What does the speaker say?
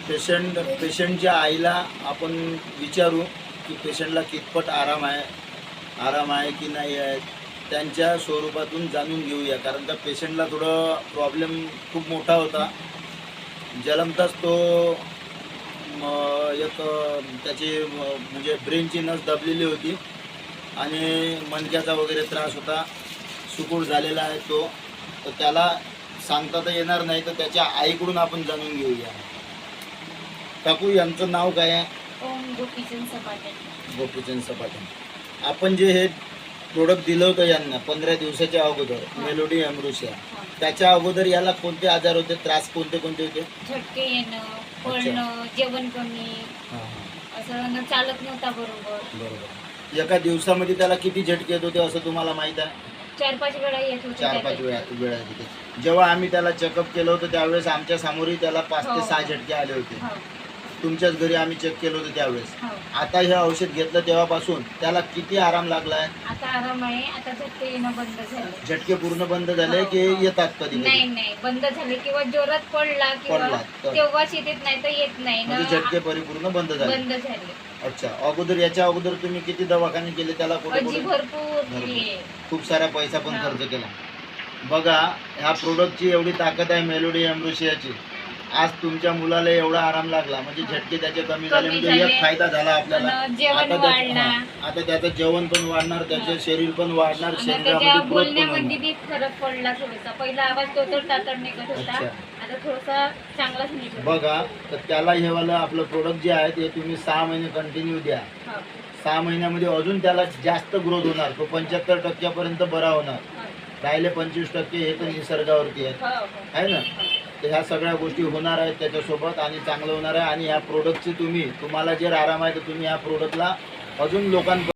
पेशंटच्या आईला आपण विचारू की पेशंटला कितपत आराम आहे की नाही आहे, त्यांच्या स्वरूपातून जाणून घेऊया. कारण त्या पेशंटला थोडं प्रॉब्लेम खूप मोठा होता. जन्मताच तो एक त्याची म्हणजे ब्रेनची नस दबलेली होती आणि मणक्याचा वगैरे त्रास होता, सुकूड झालेला आहे तो. तर त्याला सांगता तर येणार नाही, तर त्याच्या आईकडून आपण जाणून घेऊया. काकू, यांचं नाव काय आहे? ओम गोपीचंद सपाटे. गोपीचंद सपाटे. आपण जे हे प्रोडक्ट दिलं होतं यांना 15 दिवसाच्या अगोदर, मेलोडी अमृशिया, त्याच्या अगोदर याला कोणते आजार होते, त्रास कोणते होते? झटके येणं, पळणं, जेवण कमी, असं न चालत नव्हता बरोबर. एका दिवसामध्ये त्याला किती झटके येत होते असं तुम्हाला माहित आहे? 4-5 वेळा येत होते. 4-5 वेळा येत होते. जेव्हा आम्ही त्याला चेकअप केलं होतं त्यावेळेस आमच्या समोरही त्याला 5 ते 6 झटके आले होते. तुमच्याच घरी आम्ही चेक केलं होतं त्यावेळेस. आता हे औषध घेतलं तेव्हापासून त्याला किती आराम लागलाय? आता आराम आहे. आता झटके येणं बंद झाले. झटके पूर्ण बंद झाले की येतात कधी? नाही, बंद झाले. किंवा जोरात पडला किंवा तेव्हाच येत नाही तर येत नाही. म्हणजे झटके परिपूर्ण बंद झाले. अच्छा. अगोदर याच्या अगोदर तुम्ही किती दवाखाने केले त्याला? भरपूर, खूप सारा पैसा पण खर्च केला. बघा, ह्या प्रोडक्टची एवढी ताकद आहे मेलोडी अमृशियाची. आज तुमच्या मुलाला एवढा आराम लागला म्हणजे झटके त्याचे कमी झाले, म्हणजे एक फायदा झाला आपल्याला. आता त्याचं जेवण पण वाढणार, त्याचे शरीर पण वाढणार, शरीरामध्ये बोलण्यामध्ये फरक पडला थोडासा. पहिला आवाज तो तातड निघत होता, आता थोडासा चांगलाच निघतो. बघा, तर त्याला हे वाला आपलं प्रोडक्ट जे आहे ते तुम्ही 6 महिने कंटिन्यू द्या. 6 महिन्यामध्ये अजून त्याला जास्त ग्रोथ होणार. तो 75% पर्यंत बरा होणार. राहिले 25% हे तर निसर्गावरती आहे ना. तर ह्या सगळ्या गोष्टी होणार आहेत त्याच्यासोबत आणि चांगलं होणार आहे. आणि ह्या प्रोडक्टची तुम्हाला जर आराम आहे तर तुम्ही ह्या प्रोडक्टला अजून लोकांपर्यंत